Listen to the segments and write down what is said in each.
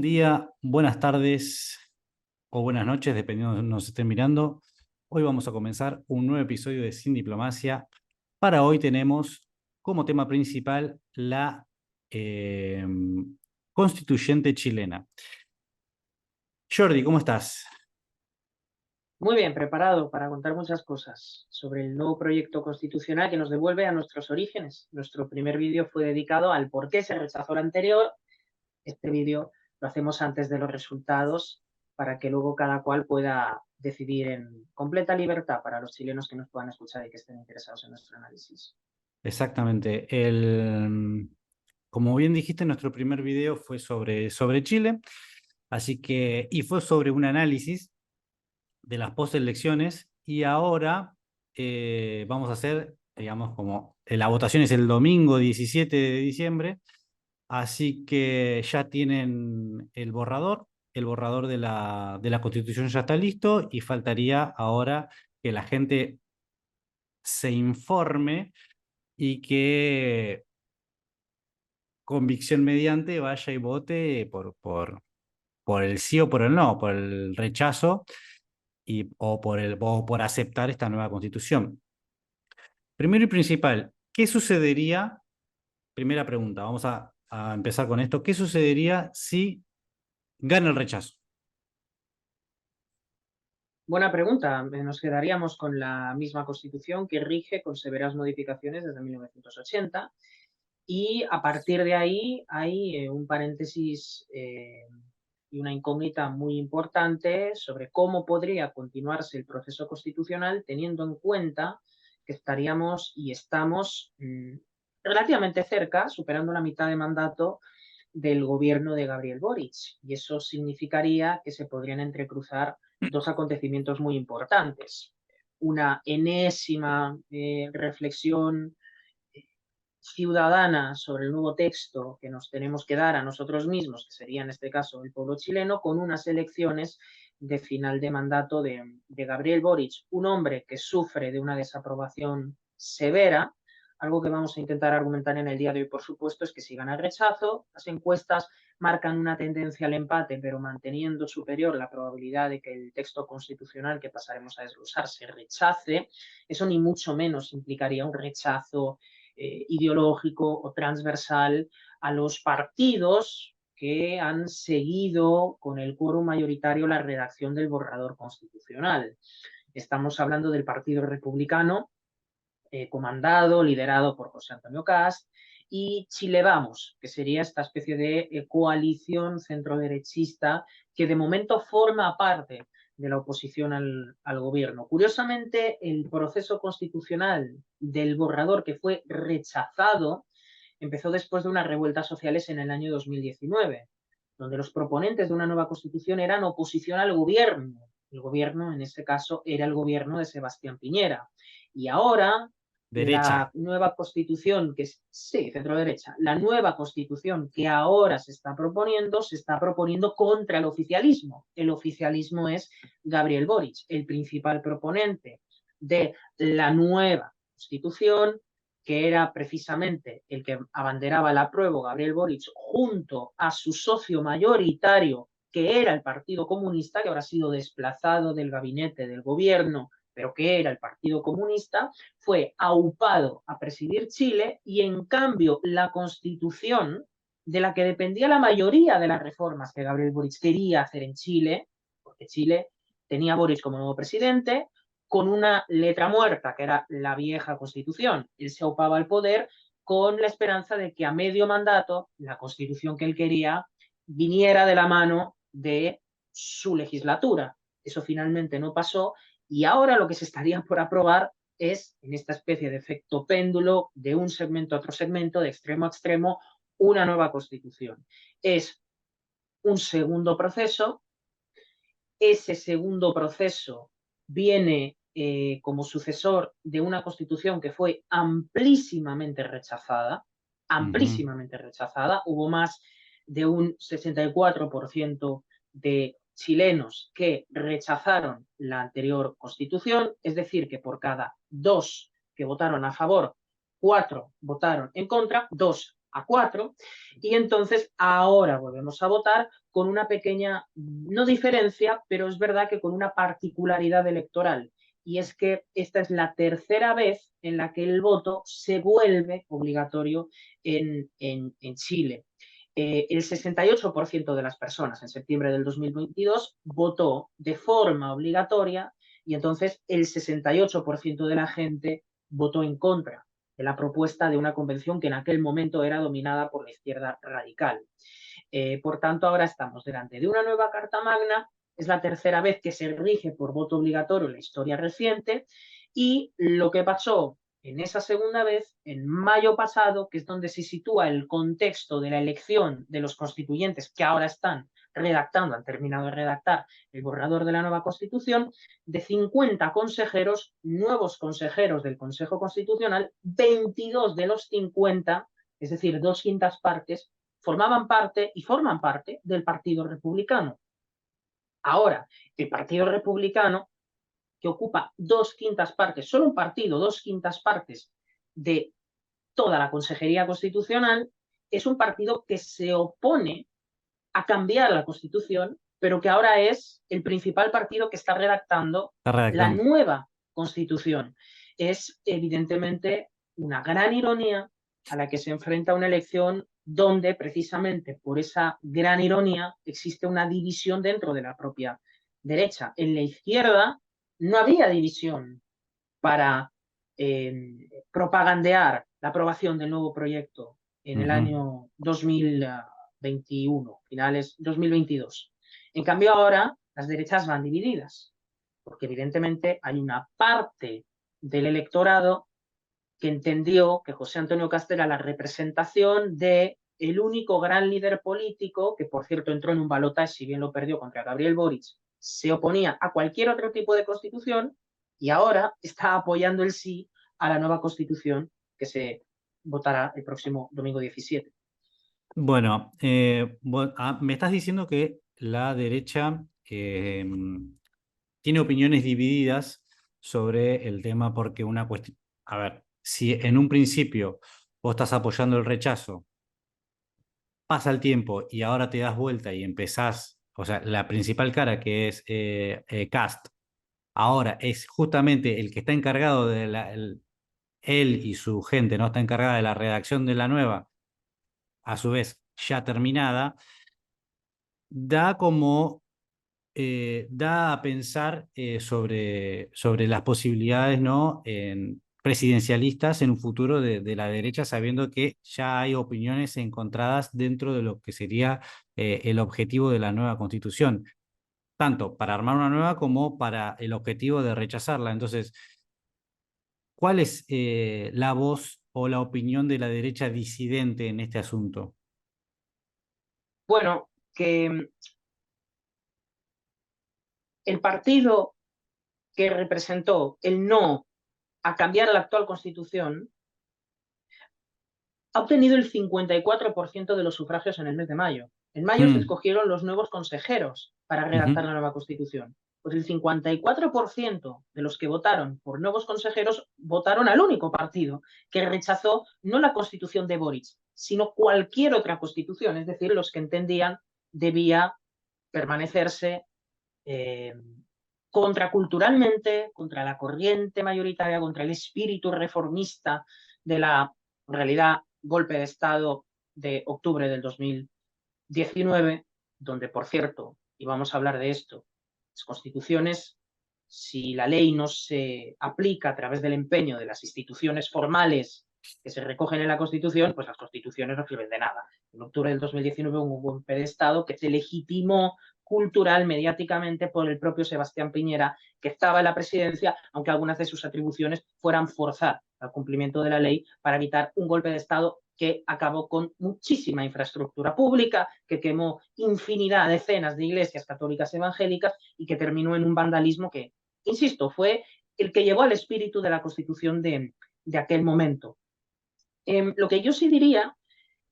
día, buenas tardes o buenas noches, dependiendo de donde nos estén mirando. Hoy vamos a comenzar un nuevo episodio de Sin Diplomacia. Para hoy tenemos como tema principal la eh, constituyente chilena. Jordi, ¿cómo estás? Muy bien, preparado para contar muchas cosas sobre el nuevo proyecto constitucional que nos devuelve a nuestros orígenes. Nuestro primer vídeo fue dedicado al por qué se rechazó el anterior. Este vídeo lo hacemos antes de los resultados para que luego cada cual pueda decidir en completa libertad para los chilenos que nos puedan escuchar y que estén interesados en nuestro análisis. Exactamente. Como bien dijiste, nuestro primer video fue sobre Chile, así que, y fue sobre un análisis de las postelecciones y ahora vamos a hacer, digamos, como la votación es el domingo 17 de diciembre, así que ya tienen el borrador de la Constitución ya está listo y faltaría ahora que la gente se informe y que convicción mediante vaya y vote por el sí o por el no, por el rechazo o por aceptar esta nueva constitución. Primero y principal, ¿qué sucedería? Primera pregunta, vamos a empezar con esto. ¿Qué sucedería si gana el rechazo? Buena pregunta. Nos quedaríamos con la misma Constitución que rige con severas modificaciones desde 1980 y a partir de ahí hay un paréntesis y una incógnita muy importante sobre cómo podría continuarse el proceso constitucional teniendo en cuenta que estaríamos y estamos relativamente cerca, superando la mitad de mandato del gobierno de Gabriel Boric. Y eso significaría que se podrían entrecruzar dos acontecimientos muy importantes. Una enésima reflexión ciudadana sobre el nuevo texto que nos tenemos que dar a nosotros mismos, que sería en este caso el pueblo chileno, con unas elecciones de final de mandato de Gabriel Boric, un hombre que sufre de una desaprobación severa. Algo que vamos a intentar argumentar en el día de hoy, por supuesto, es que si gana el rechazo, las encuestas marcan una tendencia al empate, pero manteniendo superior la probabilidad de que el texto constitucional que pasaremos a desglosar se rechace. Eso ni mucho menos implicaría un rechazo ideológico o transversal a los partidos que han seguido con el quórum mayoritario la redacción del borrador constitucional. Estamos hablando del Partido Republicano, comandado, liderado por José Antonio Cast, y Chile Vamos, que sería esta especie de coalición centroderechista que de momento forma parte de la oposición al gobierno. Curiosamente, el proceso constitucional del borrador que fue rechazado empezó después de unas revueltas sociales en el año 2019, donde los proponentes de una nueva constitución eran oposición al gobierno. El gobierno, en este caso, era el gobierno de Sebastián Piñera. Y ahora Derecha. la nueva constitución, que es, sí, centro derecha, la nueva constitución que ahora se está proponiendo contra el oficialismo. El oficialismo es Gabriel Boric, el principal proponente de la nueva constitución, que era precisamente el que abanderaba el apruebo, Gabriel Boric, junto a su socio mayoritario, que era el Partido Comunista, que ahora ha sido desplazado del gabinete del gobierno, pero que era el Partido Comunista, fue aupado a presidir Chile y en cambio la constitución de la que dependía la mayoría de las reformas que Gabriel Boric quería hacer en Chile, porque Chile tenía a Boric como nuevo presidente, con una letra muerta, que era la vieja constitución. Él se aupaba al poder con la esperanza de que a medio mandato la constitución que él quería viniera de la mano de su legislatura. Eso finalmente no pasó y ahora lo que se estaría por aprobar es, en esta especie de efecto péndulo, de un segmento a otro segmento, de extremo a extremo, una nueva constitución. Es un segundo proceso. Ese segundo proceso viene como sucesor de una constitución que fue amplísimamente rechazada, Ujú. amplísimamente rechazada. Hubo más de un 64% de chilenos que rechazaron la anterior constitución, es decir, que por cada 2 que votaron a favor, 4 votaron en contra, 2 a 4, y entonces ahora volvemos a votar con una pequeña, no diferencia, pero es verdad que con una particularidad electoral, y es que esta es la tercera vez en la que el voto se vuelve obligatorio en Chile. El 68% de las personas en septiembre del 2022 votó de forma obligatoria, y entonces el 68% de la gente votó en contra de la propuesta de una convención que en aquel momento era dominada por la izquierda radical. Por tanto, ahora estamos delante de una nueva Carta Magna, es la tercera vez que se rige por voto obligatorio en la historia reciente, y lo que pasó en esa segunda vez, en mayo pasado, que es donde se sitúa el contexto de la elección de los constituyentes que ahora están redactando, han terminado de redactar el borrador de la nueva Constitución, de 50 consejeros, nuevos consejeros del Consejo Constitucional, 22 de los 50, es decir, 2/5 partes, formaban parte y forman parte del Partido Republicano. Ahora, el Partido Republicano, que ocupa 2/5 partes, solo un partido, 2/5 partes de toda la Consejería Constitucional, es un partido que se opone a cambiar la Constitución, pero que ahora es el principal partido que está redactando Está la redactando. nueva Constitución. Es evidentemente una gran ironía a la que se enfrenta una elección donde precisamente por esa gran ironía existe una división dentro de la propia derecha. En la izquierda no había división para propagandear la aprobación del nuevo proyecto en el Ujú. año 2021, finales 2022. En cambio ahora las derechas van divididas, porque evidentemente hay una parte del electorado que entendió que José Antonio Cast era la representación de el único gran líder político, que por cierto entró en un balotaje, si bien lo perdió contra Gabriel Boric, se oponía a cualquier otro tipo de constitución, y ahora está apoyando el sí a la nueva constitución que se votará el próximo domingo 17. Bueno, me estás diciendo que la derecha tiene opiniones divididas sobre el tema porque una cuestión, a ver, si en un principio vos estás apoyando el rechazo, pasa el tiempo y ahora te das vuelta y empezás, o sea, la principal cara que es Cast, ahora es justamente el que está encargado de él y su gente, ¿no? Está encargada de la redacción de la nueva, a su vez ya terminada, da como da a pensar sobre las posibilidades, ¿no? Presidencialistas en un futuro de la derecha, sabiendo que ya hay opiniones encontradas dentro de lo que sería el objetivo de la nueva constitución, tanto para armar una nueva como para el objetivo de rechazarla. Entonces, ¿cuál es la voz o la opinión de la derecha disidente en este asunto? Bueno, que el partido que representó el no a cambiar la actual constitución ha obtenido el 54% de los sufragios en el mes de mayo. En mayo se Mm, escogieron los nuevos consejeros para redactar ujú. la nueva Constitución. Pues el 54% de los que votaron por nuevos consejeros votaron al único partido que rechazó no la Constitución de Boric, sino cualquier otra Constitución, es decir, los que entendían debía permanecerse eh, contraculturalmente, contra la corriente mayoritaria, contra el espíritu reformista de la realidad golpe de Estado de octubre del 2019, donde, por cierto, y vamos a hablar de esto, las constituciones, si la ley no se aplica a través del empeño de las instituciones formales que se recogen en la Constitución, pues las constituciones no sirven de nada. En octubre del 2019 hubo un golpe de Estado que se legitimó cultural, mediáticamente, por el propio Sebastián Piñera, que estaba en la presidencia, aunque algunas de sus atribuciones fueran forzar al cumplimiento de la ley para evitar un golpe de Estado que acabó con muchísima infraestructura pública, que quemó infinidad, decenas de iglesias católicas evangélicas y que terminó en un vandalismo que, insisto, fue el que llevó al espíritu de la Constitución de aquel momento. Lo que yo sí diría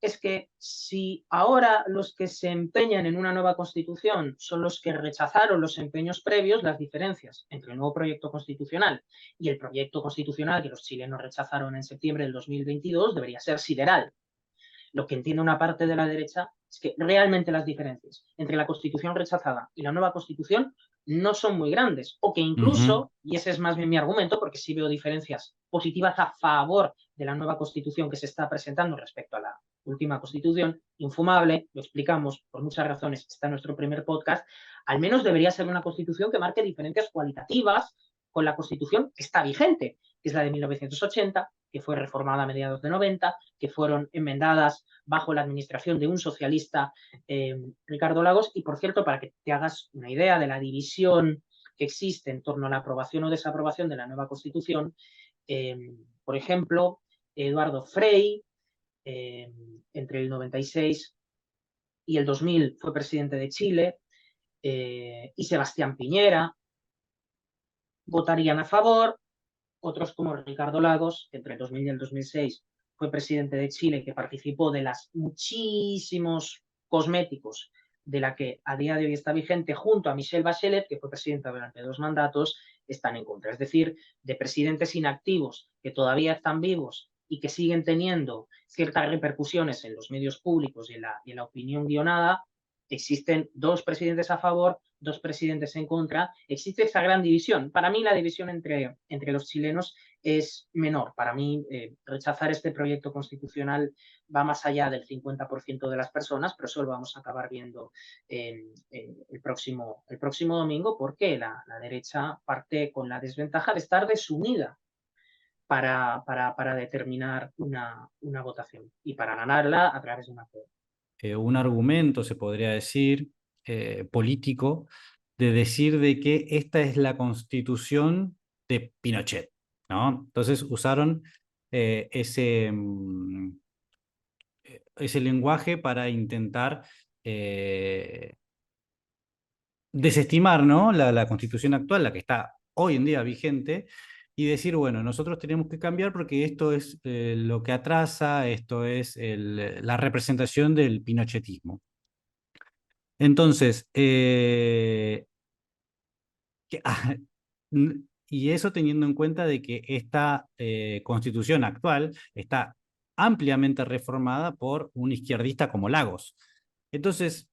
es que si ahora los que se empeñan en una nueva constitución son los que rechazaron los empeños previos, las diferencias entre el nuevo proyecto constitucional y el proyecto constitucional que los chilenos rechazaron en septiembre del 2022 debería ser sideral. lo que entiende una parte de la derecha es que realmente las diferencias entre la Constitución rechazada y la nueva Constitución no son muy grandes, o que incluso, y ese es más bien mi argumento, porque sí veo diferencias positivas a favor de la nueva Constitución que se está presentando respecto a la última Constitución, infumable, lo explicamos por muchas razones, está en nuestro primer podcast, al menos debería ser una Constitución que marque diferencias cualitativas con la Constitución que está vigente, que es la de 1980, que fue reformada a mediados de 90, que fueron enmendadas bajo la administración de un socialista, Ricardo Lagos, y por cierto, para que te hagas una idea de la división que existe en torno a la aprobación o desaprobación de la nueva Constitución, por ejemplo, Eduardo Frei, entre el 96 y el 2000 fue presidente de Chile, y Sebastián Piñera votarían a favor, otros como Ricardo Lagos, que entre el 2000 y el 2006 fue presidente de Chile, que participó de las muchísimos cosméticos de la que a día de hoy está vigente, junto a Michelle Bachelet, que fue presidenta durante 2 mandatos, están en contra. Es decir, de presidentes inactivos que todavía están vivos y que siguen teniendo ciertas repercusiones en los medios públicos y en la opinión guionada, existen 2 presidentes a favor, 2 presidentes en contra. Existe esa gran división. Para mí la división entre los chilenos es menor. Para mí rechazar este proyecto constitucional va más allá del 50% de las personas, pero eso lo vamos a acabar viendo el próximo domingo, porque la derecha parte con la desventaja de estar desunida para determinar una votación y para ganarla a través de un acuerdo. Un argumento, se podría decir, político, de decir de que esta es la constitución de Pinochet, ¿no? Entonces usaron ese lenguaje para intentar desestimar, ¿no? la constitución actual, la que está hoy en día vigente, y decir, bueno, nosotros tenemos que cambiar porque esto es lo que atrasa, esto es la representación del pinochetismo. Entonces, y eso teniendo en cuenta de que esta constitución actual está ampliamente reformada por un izquierdista como Lagos. Entonces,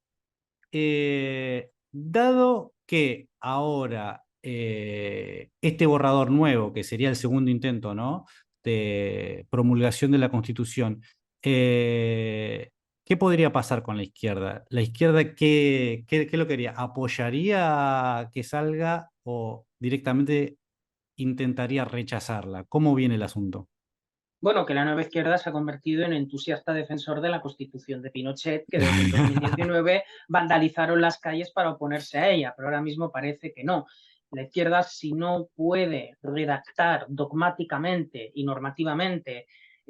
dado que ahora este borrador nuevo, que sería el segundo intento, ¿no?, de promulgación de la Constitución, ¿qué podría pasar con la izquierda? ¿La izquierda qué lo quería? ¿Apoyaría que salga o directamente intentaría rechazarla? ¿Cómo viene el asunto? Bueno, que la nueva izquierda se ha convertido en entusiasta defensor de la Constitución de Pinochet, que desde el 2019 vandalizaron las calles para oponerse a ella, pero ahora mismo parece que no. La izquierda, si no puede redactar dogmáticamente y normativamente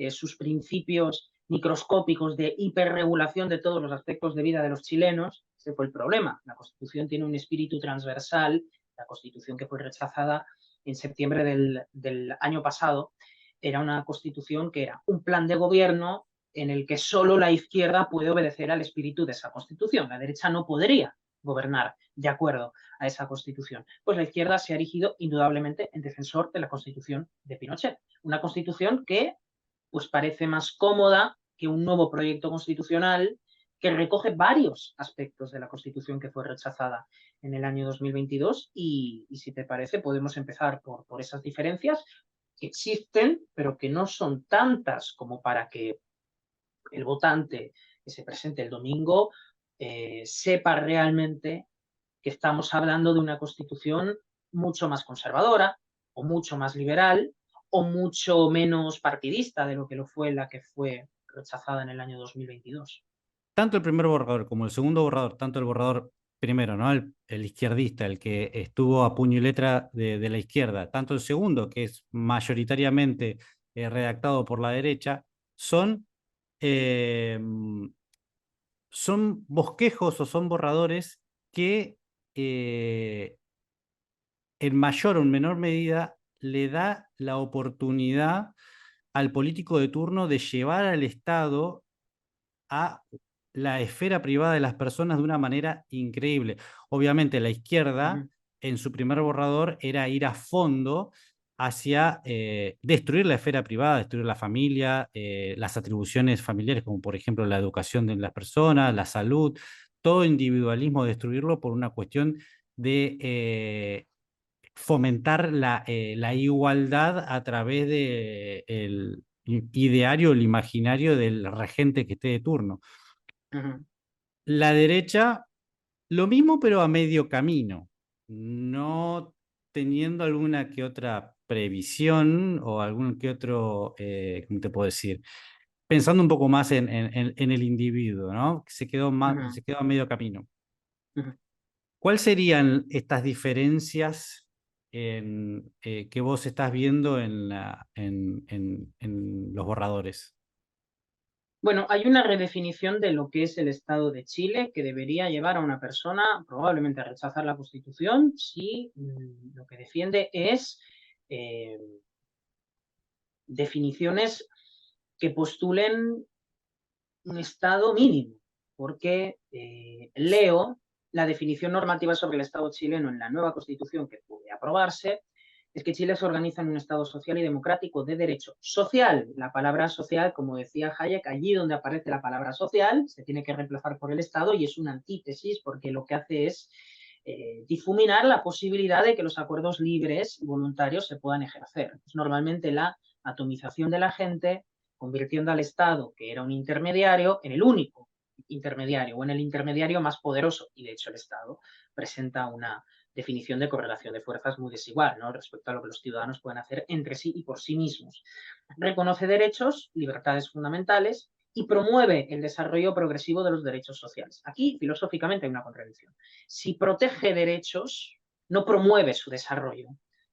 sus principios microscópicos de hiperregulación de todos los aspectos de vida de los chilenos, ese fue el problema. La Constitución tiene un espíritu transversal, la Constitución que fue rechazada en septiembre del año pasado, era una constitución que era un plan de gobierno en el que solo la izquierda puede obedecer al espíritu de esa constitución. La derecha no podría gobernar de acuerdo a esa constitución. Pues la izquierda se ha erigido indudablemente en defensor de la constitución de Pinochet. Una constitución que pues parece más cómoda que un nuevo proyecto constitucional que recoge varios aspectos de la Constitución que fue rechazada en el año 2022 y si te parece podemos empezar por esas diferencias que existen, pero que no son tantas como para que el votante que se presente el domingo sepa realmente que estamos hablando de una constitución mucho más conservadora o mucho más liberal o mucho menos partidista de lo que lo fue la que fue rechazada en el año 2022. Tanto el primer borrador como el segundo borrador, tanto el borrador primero, ¿no?, el izquierdista, el que estuvo a puño y letra de la izquierda, tanto el segundo, que es mayoritariamente redactado por la derecha, eh, son bosquejos o son borradores que en mayor o en menor medida le da la oportunidad al político de turno de llevar al Estado a la esfera privada de las personas de una manera increíble. Obviamente la izquierda en su primer borrador era ir a fondo hacia destruir la esfera privada, destruir la familia, las atribuciones familiares, como por ejemplo la educación de las personas, la salud, todo individualismo, destruirlo por una cuestión de fomentar la igualdad a través de el ideario, el imaginario del regente que esté de turno. Ujú, La derecha, lo mismo, pero a medio camino, no teniendo alguna que otra previsión o algún que otro, ¿cómo te puedo decir? Pensando un poco más en el individuo, ¿no? ujú, Se quedó a medio camino. ujú. ¿Cuáles serían estas diferencias que vos estás viendo en los borradores? Bueno, hay una redefinición de lo que es el Estado de Chile que debería llevar a una persona probablemente a rechazar la Constitución si lo que defiende es eh, definiciones que postulen un Estado mínimo, porque leo la definición normativa sobre el Estado chileno en la nueva Constitución que puede aprobarse, es que Chile se organiza en un Estado social y democrático de derecho social. La palabra social, como decía Hayek, allí donde aparece la palabra social, se tiene que reemplazar por el Estado y es una antítesis porque lo que hace es difuminar la posibilidad de que los acuerdos libres y voluntarios se puedan ejercer. Es normalmente la atomización de la gente, convirtiendo al Estado, que era un intermediario, en el único intermediario o en el intermediario más poderoso. Y de hecho el Estado presenta una definición de correlación de fuerzas muy desigual, ¿no? Respecto a lo que los ciudadanos pueden hacer entre sí y por sí mismos. Reconoce derechos, libertades fundamentales y promueve el desarrollo progresivo de los derechos sociales. Aquí, filosóficamente, hay una contradicción. Si protege derechos, no promueve su desarrollo,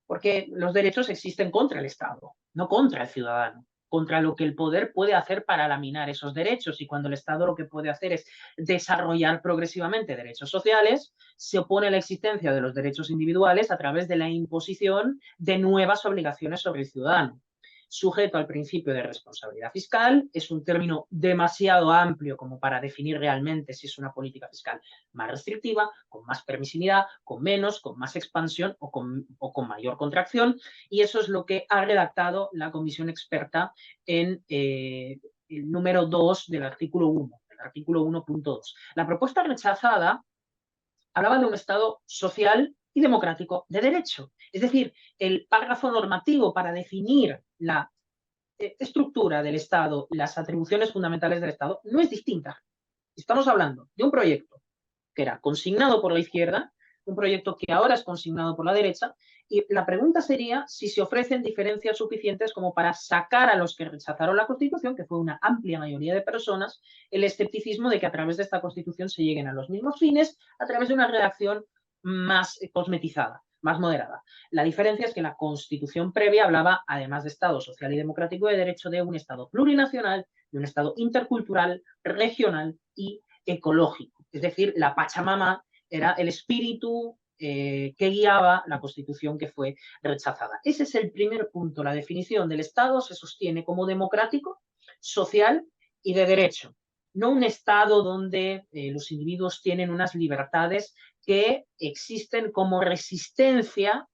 porque los derechos existen contra el Estado, no contra el ciudadano, contra lo que el poder puede hacer para laminar esos derechos. Y cuando el Estado lo que puede hacer es desarrollar progresivamente derechos sociales, se opone a la existencia de los derechos individuales a través de la imposición de nuevas obligaciones sobre el ciudadano. Sujeto al principio de responsabilidad fiscal, es un término demasiado amplio como para definir realmente si es una política fiscal más restrictiva, con más permisividad, con menos, con más expansión o con mayor contracción, y eso es lo que ha redactado la comisión experta en el número 2 del artículo 1, el artículo 1.2. La propuesta rechazada hablaba de un Estado social y democrático de derecho. Es decir, el párrafo normativo para definir la estructura del Estado, las atribuciones fundamentales del Estado, no es distinta. Estamos hablando de un proyecto que era consignado por la izquierda, un proyecto que ahora es consignado por la derecha, y la pregunta sería si se ofrecen diferencias suficientes como para sacar a los que rechazaron la Constitución, que fue una amplia mayoría de personas, el escepticismo de que a través de esta Constitución se lleguen a los mismos fines a través de una redacción más cosmetizada, más moderada. La diferencia es que la Constitución previa hablaba, además de Estado social y democrático de derecho, de un Estado plurinacional, de un Estado intercultural, regional y ecológico. Es decir, la Pachamama era el espíritu que guiaba la Constitución que fue rechazada. Ese es el primer punto. La definición del Estado se sostiene como democrático, social y de derecho. No un Estado donde los individuos tienen unas libertades que existen como resistencia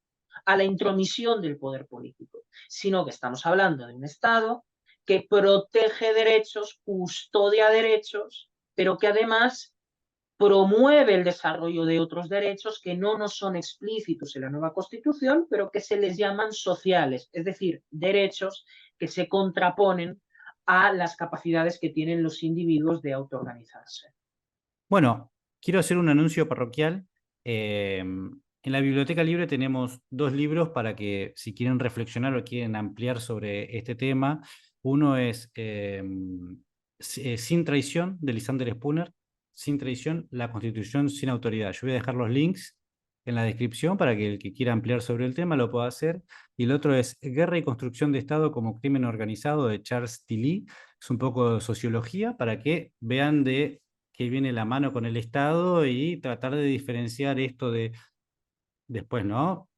a la intromisión del poder político, sino que estamos hablando de un Estado que protege derechos, custodia derechos, pero que además promueve el desarrollo de otros derechos que no nos son explícitos en la nueva Constitución, pero que se les llaman sociales, es decir, derechos que se contraponen a las capacidades que tienen los individuos de autoorganizarse. Bueno, quiero hacer un anuncio parroquial. En la Biblioteca Libre tenemos dos libros para que si quieren reflexionar o quieren ampliar sobre este tema. Uno es Sin traición, de Lysander Spooner. Sin traición, la Constitución sin autoridad. Yo voy a dejar los links en la descripción para que el que quiera ampliar sobre el tema lo pueda hacer. Y el otro es Guerra y construcción de Estado como crimen organizado, de Charles Tilly. Es un poco de sociología para que vean de que viene la mano con el Estado y tratar de diferenciar esto de después, ¿no?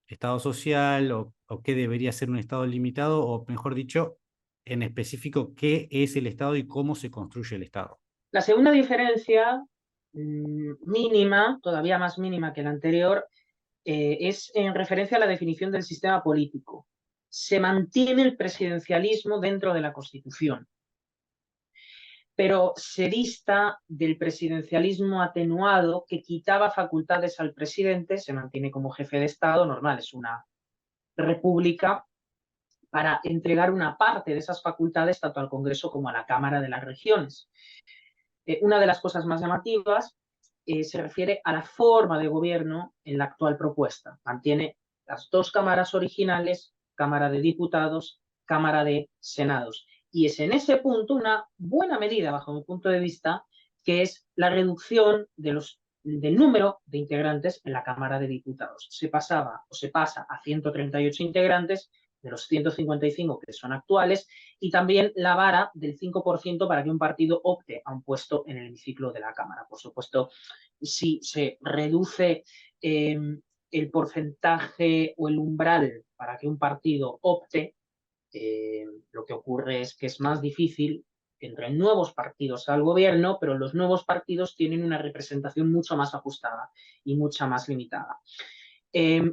Estado social o qué debería ser un Estado limitado, o mejor dicho, en específico, qué es el Estado y cómo se construye el Estado. La segunda diferencia, mínima, todavía más mínima que la anterior, es en referencia a la definición del sistema político. Se mantiene el presidencialismo dentro de la Constitución, pero se dista del presidencialismo atenuado que quitaba facultades al presidente, se mantiene como jefe de Estado, normal, es una república, para entregar una parte de esas facultades tanto al Congreso como a la Cámara de las Regiones. Una de las cosas más llamativas se refiere a la forma de gobierno en la actual propuesta. Mantiene las dos cámaras originales, Cámara de Diputados, Cámara de Senados. Y es en ese punto una buena medida, bajo mi punto de vista, que es la reducción del número de integrantes en la Cámara de Diputados. Se pasa a 138 integrantes de los 155 que son actuales, y también la vara del 5% para que un partido opte a un puesto en el hemiciclo de la Cámara. Por supuesto, si se reduce el porcentaje o el umbral para que un partido opte, lo que ocurre es que es más difícil que entren nuevos partidos al gobierno, pero los nuevos partidos tienen una representación mucho más ajustada y mucha más limitada.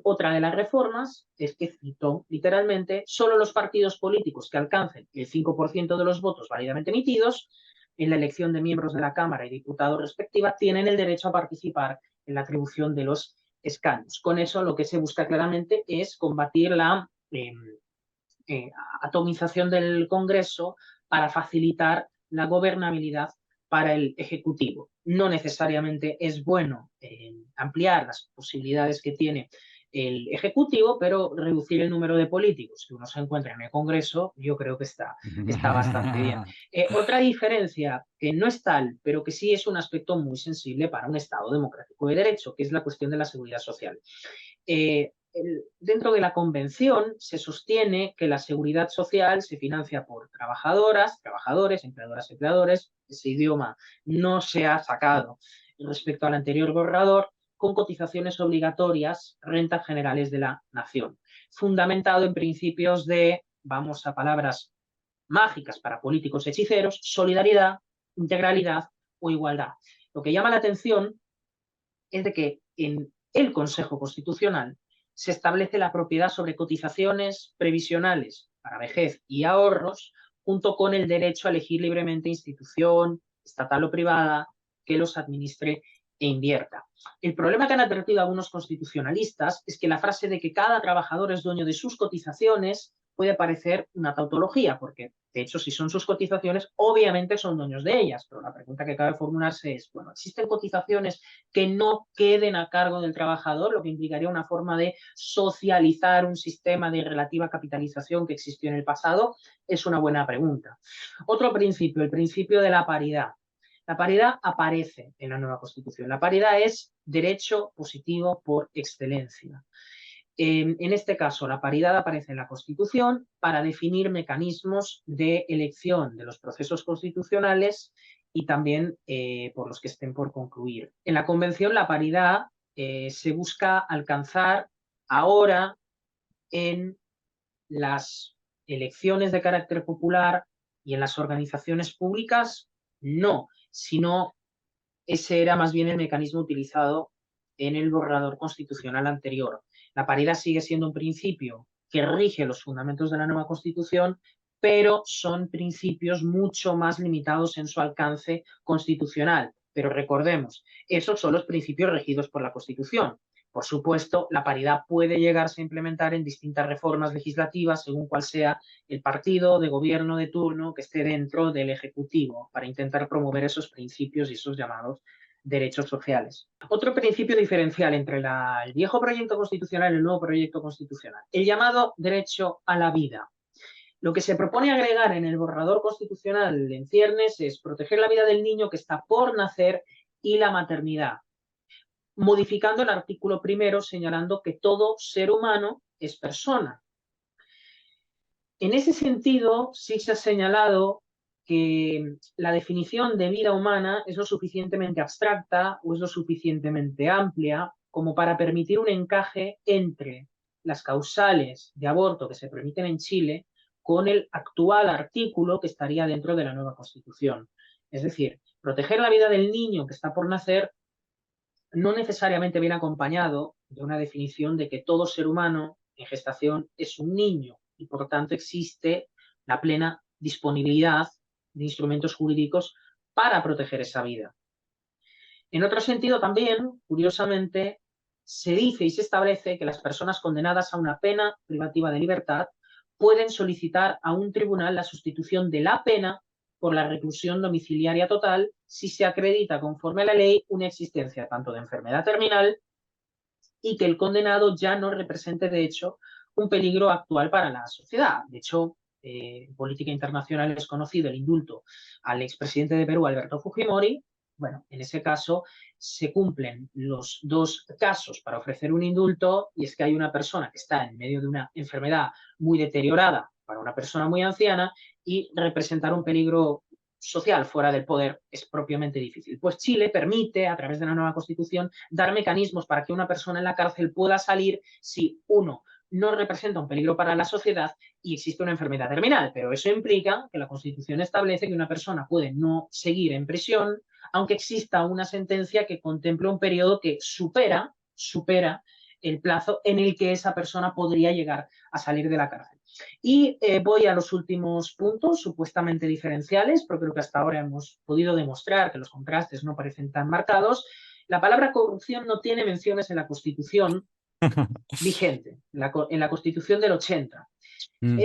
Otra de las reformas es que, cito literalmente, solo los partidos políticos que alcancen el 5% de los votos válidamente emitidos en la elección de miembros de la Cámara y diputados respectiva tienen el derecho a participar en la atribución de los escaños. Con eso lo que se busca claramente es combatir la atomización del Congreso para facilitar la gobernabilidad para el Ejecutivo. No necesariamente es bueno ampliar las posibilidades que tiene el Ejecutivo, pero reducir el número de políticos que uno se encuentra en el Congreso, yo creo que está bastante bien. Otra diferencia, que no es tal, pero que sí es un aspecto muy sensible para un Estado democrático de derecho, que es la cuestión de la seguridad social. Dentro de la Convención se sostiene que la seguridad social se financia por trabajadoras, trabajadores, empleadoras, empleadores. Ese idioma no se ha sacado respecto al anterior borrador, con cotizaciones obligatorias, rentas generales de la nación, fundamentado en principios de, vamos a palabras mágicas para políticos hechiceros, solidaridad, integralidad o igualdad. Lo que llama la atención es de que en el Consejo Constitucional se establece la propiedad sobre cotizaciones previsionales para vejez y ahorros, junto con el derecho a elegir libremente institución, estatal o privada, que los administre e invierta. El problema que han advertido algunos constitucionalistas es que la frase de que cada trabajador es dueño de sus cotizaciones puede parecer una tautología, porque de hecho si son sus cotizaciones, obviamente son dueños de ellas, pero la pregunta que cabe formularse es, bueno, ¿existen cotizaciones que no queden a cargo del trabajador, lo que implicaría una forma de socializar un sistema de relativa capitalización que existió en el pasado? Es una buena pregunta. Otro principio, el principio de la paridad. La paridad aparece en la nueva Constitución. La paridad es derecho positivo por excelencia. En este caso, la paridad aparece en la Constitución para definir mecanismos de elección de los procesos constitucionales y también por los que estén por concluir. En la Convención, la paridad se busca alcanzar ahora en las elecciones de carácter popular y en las organizaciones públicas, no, sino ese era más bien el mecanismo utilizado en el borrador constitucional anterior. La paridad sigue siendo un principio que rige los fundamentos de la nueva Constitución, pero son principios mucho más limitados en su alcance constitucional. Pero recordemos, esos son los principios regidos por la Constitución. Por supuesto, la paridad puede llegarse a implementar en distintas reformas legislativas según cuál sea el partido de gobierno de turno que esté dentro del Ejecutivo para intentar promover esos principios y esos llamados derechos sociales. Otro principio diferencial entre el viejo proyecto constitucional y el nuevo proyecto constitucional, el llamado derecho a la vida. Lo que se propone agregar en el borrador constitucional en ciernes es proteger la vida del niño que está por nacer y la maternidad, modificando el artículo primero señalando que todo ser humano es persona. En ese sentido, sí se ha señalado que la definición de vida humana es lo suficientemente abstracta o es lo suficientemente amplia como para permitir un encaje entre las causales de aborto que se permiten en Chile con el actual artículo que estaría dentro de la nueva Constitución. Es decir, proteger la vida del niño que está por nacer no necesariamente viene acompañado de una definición de que todo ser humano en gestación es un niño y por lo tanto existe la plena disponibilidad de instrumentos jurídicos para proteger esa vida. En otro sentido también, curiosamente, se dice y se establece que las personas condenadas a una pena privativa de libertad pueden solicitar a un tribunal la sustitución de la pena por la reclusión domiciliaria total si se acredita conforme a la ley una existencia tanto de enfermedad terminal y que el condenado ya no represente, de hecho, un peligro actual para la sociedad. De hecho, en política internacional es conocido el indulto al expresidente de Perú, Alberto Fujimori. Bueno, en ese caso se cumplen los dos casos para ofrecer un indulto, y es que hay una persona que está en medio de una enfermedad muy deteriorada para una persona muy anciana y representar un peligro social fuera del poder es propiamente difícil. Pues Chile permite, a través de la nueva constitución, dar mecanismos para que una persona en la cárcel pueda salir si, uno, no representa un peligro para la sociedad y existe una enfermedad terminal. Pero eso implica que la Constitución establece que una persona puede no seguir en prisión, aunque exista una sentencia que contemple un periodo que supera el plazo en el que esa persona podría llegar a salir de la cárcel. Y voy a los últimos puntos, supuestamente diferenciales, pero creo que hasta ahora hemos podido demostrar que los contrastes no parecen tan marcados. La palabra corrupción no tiene menciones en la Constitución vigente, en la Constitución del 80,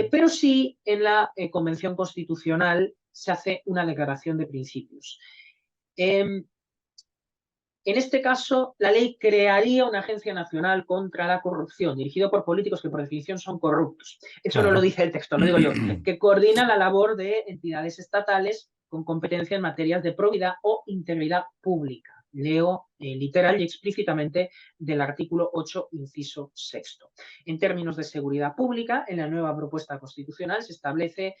pero sí en la Convención Constitucional se hace una declaración de principios. En este caso, la ley crearía una agencia nacional contra la corrupción, dirigido por políticos que por definición son corruptos. Eso no lo dice el texto, lo digo yo, que coordina la labor de entidades estatales con competencia en materias de probidad o integridad pública. Leo literal y explícitamente del artículo 8, inciso 6. En términos de seguridad pública, en la nueva propuesta constitucional se establece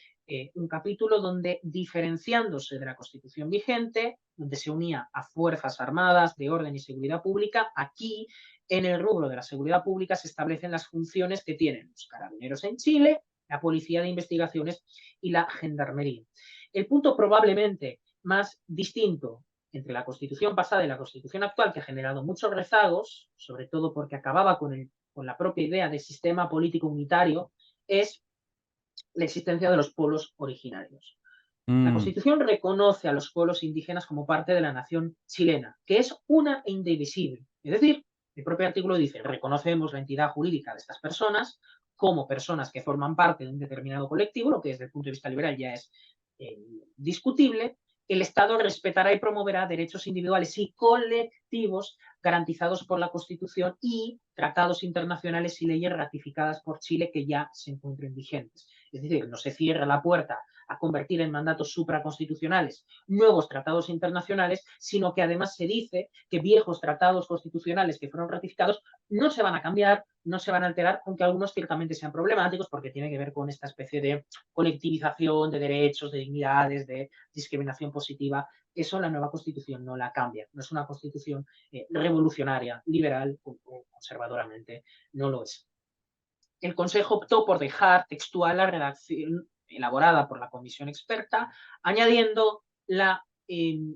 un capítulo donde, diferenciándose de la Constitución vigente, donde se unía a Fuerzas Armadas, de Orden y Seguridad Pública, aquí, en el rubro de la seguridad pública, se establecen las funciones que tienen los carabineros en Chile, la Policía de Investigaciones y la Gendarmería. El punto probablemente más distinto entre la Constitución pasada y la Constitución actual, que ha generado muchos rezagos, sobre todo porque acababa con la propia idea de sistema político unitario, es la existencia de los pueblos originarios. La Constitución reconoce a los pueblos indígenas como parte de la nación chilena, que es una e indivisible. Es decir, el propio artículo dice, reconocemos la entidad jurídica de estas personas como personas que forman parte de un determinado colectivo, lo que desde el punto de vista liberal ya es discutible. El Estado respetará y promoverá derechos individuales y colectivos garantizados por la Constitución y tratados internacionales y leyes ratificadas por Chile que ya se encuentren vigentes. Es decir, no se cierra la puerta a convertir en mandatos supraconstitucionales nuevos tratados internacionales, sino que además se dice que viejos tratados constitucionales que fueron ratificados no se van a cambiar, no se van a alterar, aunque algunos ciertamente sean problemáticos porque tiene que ver con esta especie de colectivización de derechos, de dignidades, de discriminación positiva. Eso la nueva Constitución no la cambia. No es una Constitución revolucionaria, liberal o conservadoramente, no lo es. El Consejo optó por dejar textual la redacción elaborada por la comisión experta, añadiendo el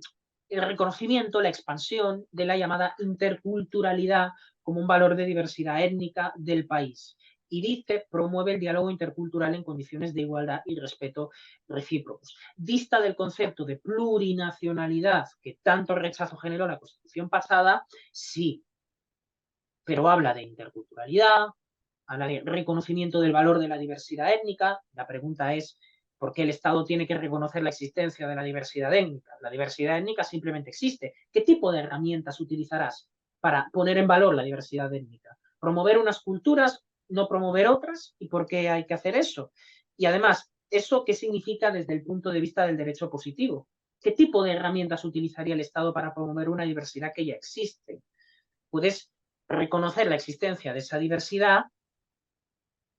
reconocimiento, la expansión de la llamada interculturalidad como un valor de diversidad étnica del país. Y dice, promueve el diálogo intercultural en condiciones de igualdad y respeto recíprocos. Dista del concepto de plurinacionalidad que tanto rechazo generó la Constitución pasada, sí, pero habla de interculturalidad, habla de reconocimiento del valor de la diversidad étnica. La pregunta es, ¿por qué el Estado tiene que reconocer la existencia de la diversidad étnica? La diversidad étnica simplemente existe. ¿Qué tipo de herramientas utilizarás para poner en valor la diversidad étnica? ¿Promover unas culturas, no promover otras? ¿Y por qué hay que hacer eso? Y además, ¿eso qué significa desde el punto de vista del derecho positivo? ¿Qué tipo de herramientas utilizaría el Estado para promover una diversidad que ya existe? Puedes reconocer la existencia de esa diversidad,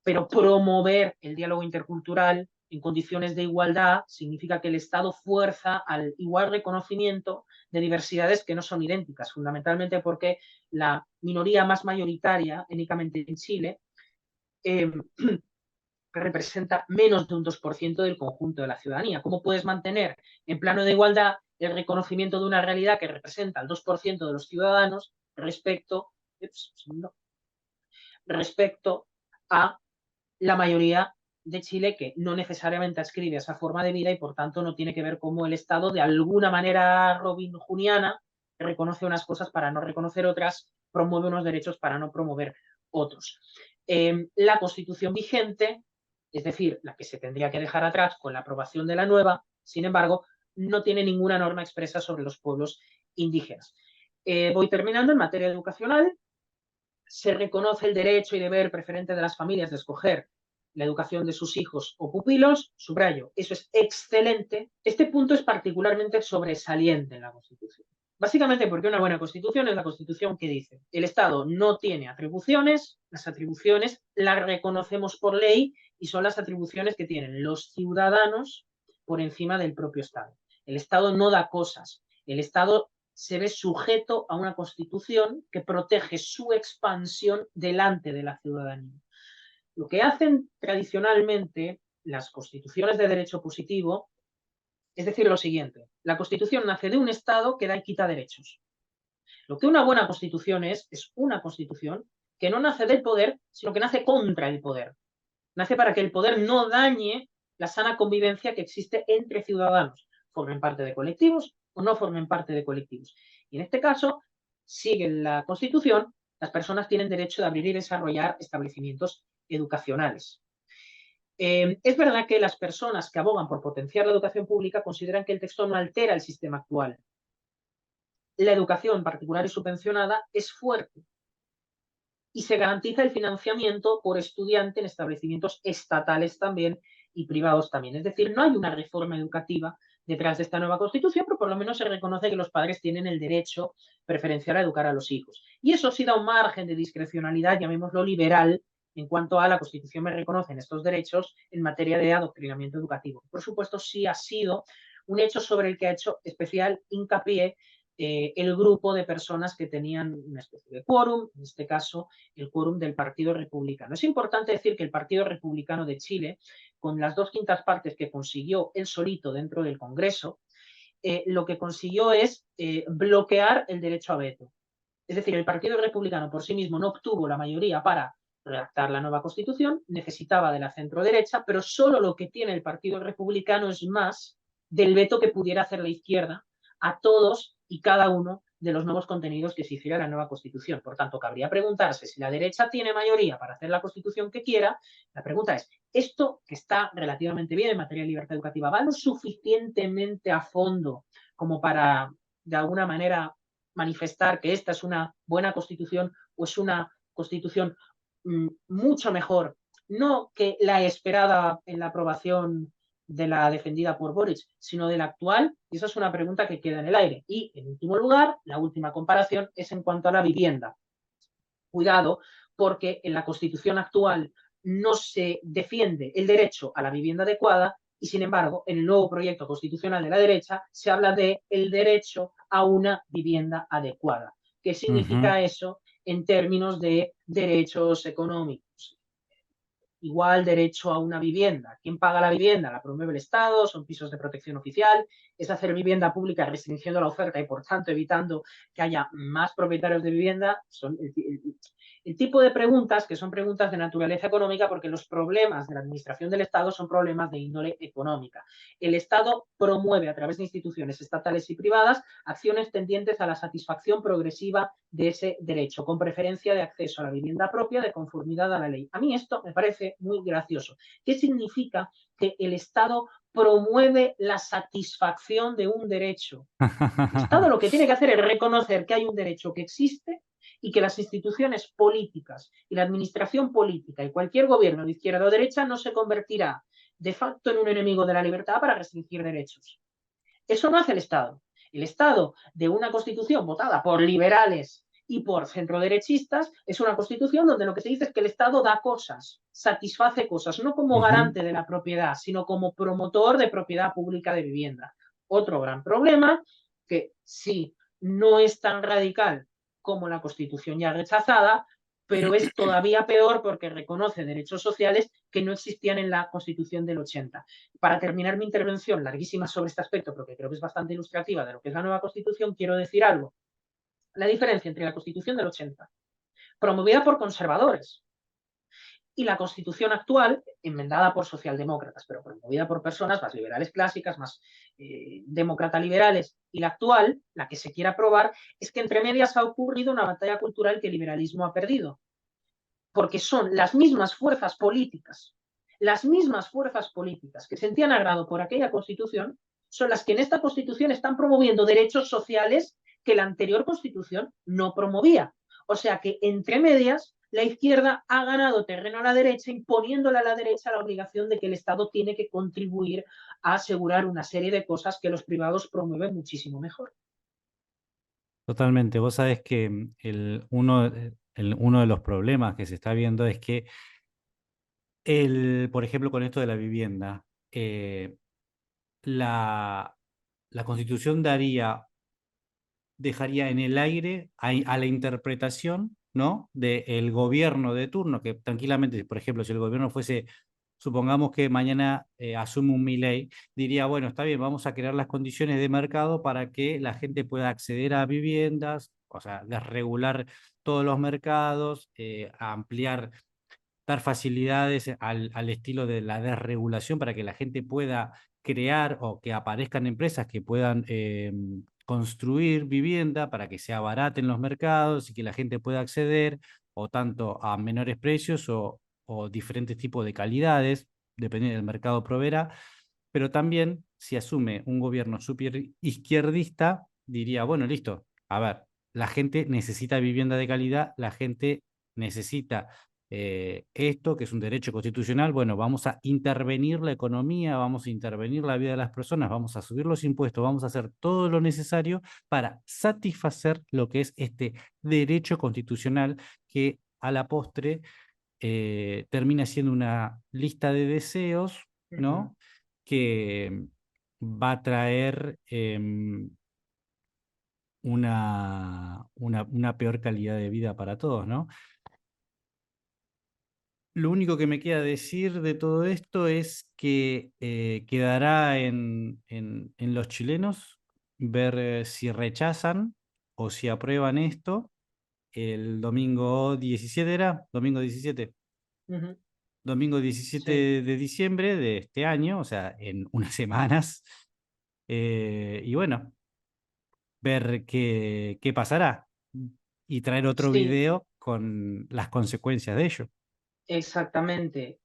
pero promover el diálogo intercultural en condiciones de igualdad significa que el Estado fuerza al igual reconocimiento de diversidades que no son idénticas, fundamentalmente porque la minoría más mayoritaria, étnicamente en Chile, representa menos de un 2% del conjunto de la ciudadanía. ¿Cómo puedes mantener en plano de igualdad el reconocimiento de una realidad que representa el 2% de los ciudadanos respecto respecto a la mayoría de Chile, que no necesariamente adscribe esa forma de vida y por tanto no tiene que ver cómo el Estado, de alguna manera robinhoodiana, reconoce unas cosas para no reconocer otras, promueve unos derechos para no promover otros. La Constitución vigente, es decir, la que se tendría que dejar atrás con la aprobación de la nueva, sin embargo, no tiene ninguna norma expresa sobre los pueblos indígenas. Voy terminando. En materia educacional, se reconoce el derecho y deber preferente de las familias de escoger la educación de sus hijos o pupilos. Subrayo, eso es excelente. Este punto es particularmente sobresaliente en la Constitución. Básicamente porque una buena Constitución es la Constitución que dice: el Estado no tiene atribuciones, las atribuciones las reconocemos por ley y son las atribuciones que tienen los ciudadanos por encima del propio Estado. El Estado no da cosas, el Estado se ve sujeto a una Constitución que protege su expansión delante de la ciudadanía. Lo que hacen tradicionalmente las constituciones de derecho positivo es decir lo siguiente: la Constitución nace de un Estado que da y quita derechos. Lo que una buena Constitución es una Constitución que no nace del poder, sino que nace contra el poder. Nace para que el poder no dañe la sana convivencia que existe entre ciudadanos, formen parte de colectivos o no formen parte de colectivos. Y en este caso, sigue la Constitución, las personas tienen derecho de abrir y desarrollar establecimientos educacionales. Es verdad que las personas que abogan por potenciar la educación pública consideran que el texto no altera el sistema actual. La educación particular y subvencionada es fuerte y se garantiza el financiamiento por estudiante en establecimientos estatales también y privados también. Es decir, no hay una reforma educativa detrás de esta nueva Constitución, pero por lo menos se reconoce que los padres tienen el derecho preferencial a educar a los hijos. Y eso sí da un margen de discrecionalidad, llamémoslo liberal, en cuanto a la Constitución me reconocen estos derechos en materia de adoctrinamiento educativo. Por supuesto, sí ha sido un hecho sobre el que ha hecho especial hincapié el grupo de personas que tenían una especie de quórum, en este caso el quórum del Partido Republicano. Es importante decir que el Partido Republicano de Chile, con las 2/5 partes que consiguió él solito dentro del Congreso, lo que consiguió es bloquear el derecho a veto. Es decir, el Partido Republicano por sí mismo no obtuvo la mayoría para redactar la nueva Constitución, necesitaba de la centro-derecha, pero solo lo que tiene el Partido Republicano es más del veto que pudiera hacer la izquierda a todos y cada uno de los nuevos contenidos que se hiciera la nueva Constitución. Por tanto, cabría preguntarse si la derecha tiene mayoría para hacer la Constitución que quiera. La pregunta es: ¿esto, que está relativamente bien en materia de libertad educativa, va lo suficientemente a fondo como para, de alguna manera, manifestar que esta es una buena Constitución o es una Constitución mucho mejor, no que la esperada en la aprobación de la defendida por Boric, sino de la actual? Y esa es una pregunta que queda en el aire. Y, en último lugar, la última comparación es en cuanto a la vivienda. Cuidado, porque en la Constitución actual no se defiende el derecho a la vivienda adecuada y, sin embargo, en el nuevo proyecto constitucional de la derecha se habla de el derecho a una vivienda adecuada. ¿Qué significa eso en términos de derechos económicos? Igual derecho a una vivienda. ¿Quién paga la vivienda? La promueve el Estado, son pisos de protección oficial, es hacer vivienda pública restringiendo la oferta y, por tanto, evitando que haya más propietarios de vivienda. Son el tipo de preguntas que son preguntas de naturaleza económica, porque los problemas de la administración del Estado son problemas de índole económica. El Estado promueve a través de instituciones estatales y privadas acciones tendientes a la satisfacción progresiva de ese derecho, con preferencia de acceso a la vivienda propia de conformidad a la ley. A mí esto me parece muy gracioso. ¿Qué significa que el Estado promueve la satisfacción de un derecho? El Estado lo que tiene que hacer es reconocer que hay un derecho que existe y que las instituciones políticas y la administración política y cualquier gobierno de izquierda o derecha no se convertirá de facto en un enemigo de la libertad para restringir derechos. Eso no hace el Estado. El Estado de una Constitución votada por liberales y por centroderechistas es una Constitución donde lo que se dice es que el Estado da cosas, satisface cosas, no como garante de la propiedad, sino como promotor de propiedad pública de vivienda. Otro gran problema, que sí no es tan radical como la Constitución ya rechazada, pero es todavía peor porque reconoce derechos sociales que no existían en la Constitución del 80. Para terminar mi intervención, larguísima sobre este aspecto, pero que creo que es bastante ilustrativa de lo que es la nueva Constitución, quiero decir algo. La diferencia entre la Constitución del 80, promovida por conservadores, Y la Constitución actual, enmendada por socialdemócratas, pero promovida por personas más liberales clásicas, más demócrata liberales, y la actual, la que se quiere aprobar, es que entre medias ha ocurrido una batalla cultural que el liberalismo ha perdido. Porque son las mismas fuerzas políticas que sentían agrado por aquella Constitución, son las que en esta Constitución están promoviendo derechos sociales que la anterior Constitución no promovía. O sea que, entre medias, la izquierda ha ganado terreno a la derecha, imponiéndole a la derecha la obligación de que el Estado tiene que contribuir a asegurar una serie de cosas que los privados promueven muchísimo mejor. Totalmente. Vos sabés que uno de los problemas que se está viendo es que, por ejemplo, con esto de la vivienda, eh, la, la Constitución dejaría en el aire a la interpretación, ¿no?, del gobierno de turno, que tranquilamente, por ejemplo, si el gobierno fuese, supongamos que mañana asume un Milei, diría, bueno, está bien, vamos a crear las condiciones de mercado para que la gente pueda acceder a viviendas, o sea, desregular todos los mercados, ampliar, dar facilidades al estilo de la desregulación para que la gente pueda crear o que aparezcan empresas que puedan construir vivienda para que sea barata en los mercados y que la gente pueda acceder o tanto a menores precios o diferentes tipos de calidades, dependiendo del mercado proveerá, pero también si asume un gobierno super izquierdista, diría, bueno, listo, a ver, la gente necesita vivienda de calidad, la gente necesita esto, que es un derecho constitucional, bueno, vamos a intervenir la economía, vamos a intervenir la vida de las personas, vamos a subir los impuestos, vamos a hacer todo lo necesario para satisfacer lo que es este derecho constitucional que a la postre termina siendo una lista de deseos, ¿no? Que va a traer una peor calidad de vida para todos, ¿no? Lo único que me queda decir de todo esto es que quedará en los chilenos ver si rechazan o si aprueban esto el domingo 17, ¿era? Domingo 17. Ujú. Domingo 17 Sí, de diciembre de este año, o sea, en unas semanas. Y bueno, ver qué pasará y traer otro sí, video con las consecuencias de ello. exactamente.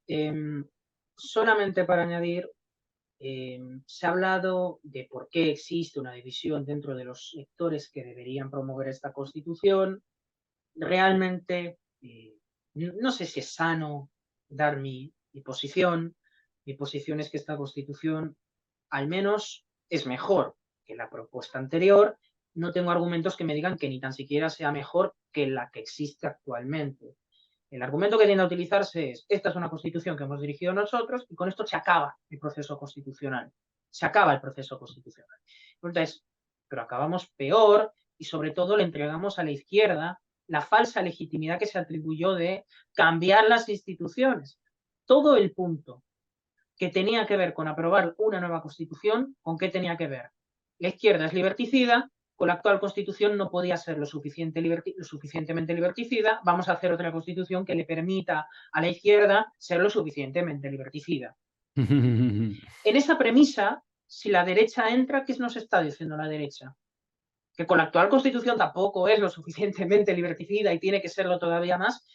Solamente para añadir, se ha hablado de por qué existe una división dentro de los sectores que deberían promover esta Constitución. Realmente, no sé si es sano dar mi posición. Mi posición es que esta Constitución al menos es mejor que la propuesta anterior. No tengo argumentos que me digan que ni tan siquiera sea mejor que la que existe actualmente. El argumento que tiende a utilizarse es, esta es una constitución que hemos dirigido nosotros y con esto se acaba el proceso constitucional. Se acaba el proceso constitucional. Entonces, pero acabamos peor y sobre todo le entregamos a la izquierda la falsa legitimidad que se atribuyó de cambiar las instituciones. Todo el punto que tenía que ver con aprobar una nueva constitución, ¿con qué tenía que ver? La izquierda es liberticida, con la actual constitución no podía ser lo suficientemente liberticida, vamos a hacer otra constitución que le permita a la izquierda ser lo suficientemente liberticida. En esa premisa, si la derecha entra, ¿qué nos está diciendo la derecha? Que con la actual constitución tampoco es lo suficientemente liberticida y tiene que serlo todavía más.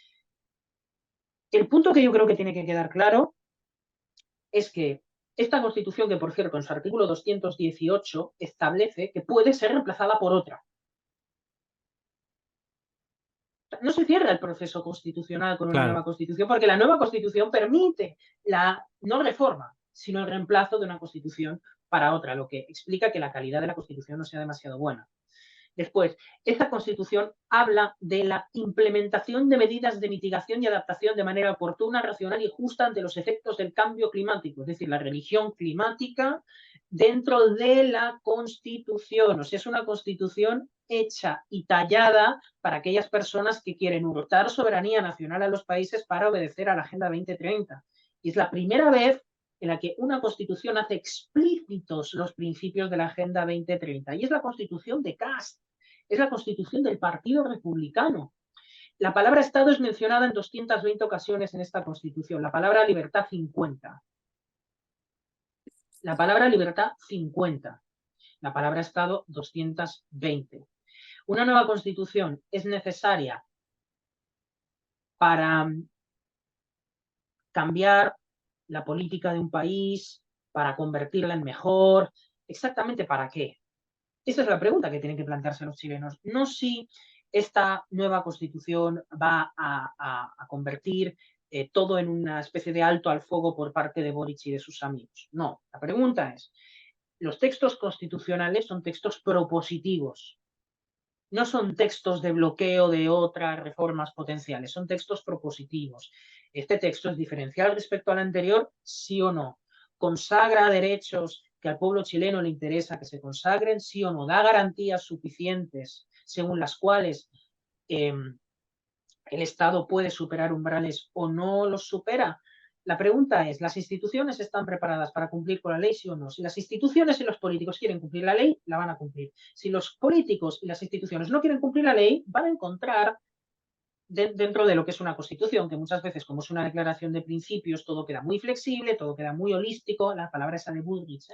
El punto que yo creo que tiene que quedar claro es que esta Constitución, que por cierto en su artículo 218 establece que puede ser reemplazada por otra. No se cierra el proceso constitucional con una Claro. nueva Constitución, porque la nueva Constitución permite la no reforma, sino el reemplazo de una Constitución para otra, lo que explica que la calidad de la Constitución no sea demasiado buena. Después, esta Constitución habla de la implementación de medidas de mitigación y adaptación de manera oportuna, racional y justa ante los efectos del cambio climático, es decir, la religión climática dentro de la Constitución. O sea, es una Constitución hecha y tallada para aquellas personas que quieren hurtar soberanía nacional a los países para obedecer a la Agenda 2030. Y es la primera vez en la que una constitución hace explícitos los principios de la Agenda 2030. Y es la constitución de Cast, es la constitución del Partido Republicano. La palabra Estado es mencionada en 220 ocasiones en esta Constitución, la palabra libertad 50. La palabra libertad 50. La palabra Estado 220. Una nueva Constitución es necesaria para cambiar la política de un país, para convertirla en mejor. ¿Exactamente para qué? Esa es la pregunta que tienen que plantearse los chilenos. No si esta nueva Constitución va a convertir todo en una especie de alto al fuego por parte de Boric y de sus amigos. No, la pregunta es, los textos constitucionales son textos propositivos, no son textos de bloqueo de otras reformas potenciales, son textos propositivos. Este texto es diferencial respecto al anterior, sí o no. Consagra derechos que al pueblo chileno le interesa que se consagren, sí o no. Da garantías suficientes según las cuales el Estado puede superar umbrales o no los supera. La pregunta es, ¿las instituciones están preparadas para cumplir con la ley, sí o no? Si las instituciones y los políticos quieren cumplir la ley, la van a cumplir. Si los políticos y las instituciones no quieren cumplir la ley, van a encontrar dentro de lo que es una constitución, que muchas veces, como es una declaración de principios, todo queda muy flexible, todo queda muy holístico, la palabra esa de Bullrich,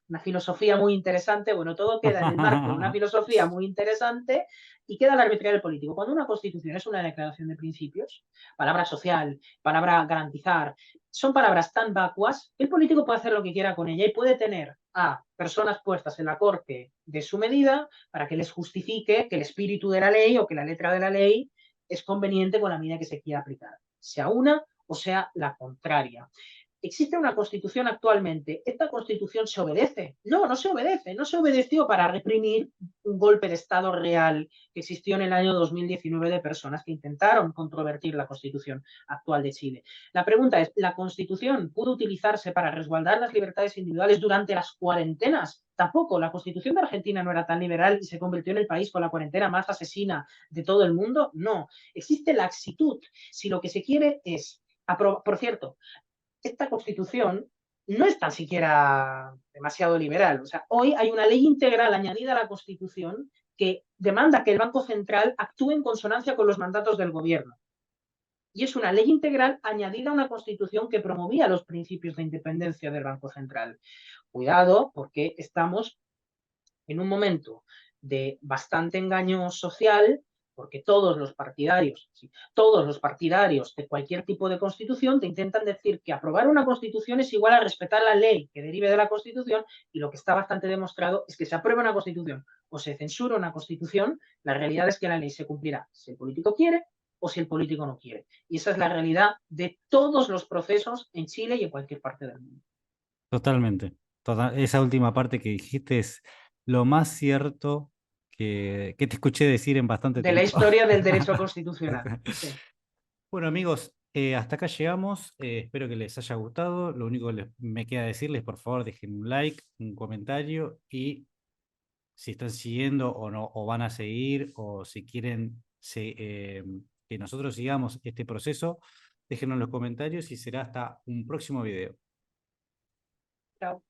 una filosofía muy interesante, bueno, todo queda en el marco de una filosofía muy interesante y queda la arbitrariedad del político. Cuando una constitución es una declaración de principios, palabra social, palabra garantizar, son palabras tan vacuas que el político puede hacer lo que quiera con ella y puede tener a personas puestas en la corte de su medida para que les justifique que el espíritu de la ley o que la letra de la ley es conveniente con la medida que se quiera aplicar, sea una o sea la contraria. Existe una constitución actualmente. ¿Esta constitución se obedece? No, no se obedece. No se obedeció para reprimir un golpe de Estado real que existió en el año 2019 de personas que intentaron controvertir la constitución actual de Chile. La pregunta es, ¿la constitución pudo utilizarse para resguardar las libertades individuales durante las cuarentenas? Tampoco. La constitución de Argentina no era tan liberal y se convirtió en el país con la cuarentena más asesina de todo el mundo. No. Existe laxitud. Si lo que se quiere es, por cierto, esta constitución no es tan siquiera demasiado liberal. O sea, hoy hay una ley integral añadida a la constitución que demanda que el Banco Central actúe en consonancia con los mandatos del gobierno. Y es una ley integral añadida a una constitución que promovía los principios de independencia del Banco Central. Cuidado, porque estamos en un momento de bastante engaño social, porque todos los partidarios de cualquier tipo de constitución te intentan decir que aprobar una constitución es igual a respetar la ley que derive de la constitución, y lo que está bastante demostrado es que se aprueba una constitución o se censura una constitución, la realidad es que la ley se cumplirá si el político quiere o si el político no quiere. Y esa es la realidad de todos los procesos en Chile y en cualquier parte del mundo. Totalmente. Esa última parte que dijiste es lo más cierto que te escuché decir en bastante De la tiempo. historia del derecho constitucional. Sí. Bueno, amigos, hasta acá llegamos. Espero que les haya gustado. Lo único que me queda decirles, por favor, dejen un like, un comentario, y si están siguiendo o no, o van a seguir, o si quieren que nosotros sigamos este proceso, déjenos en los comentarios y será hasta un próximo video. Chao.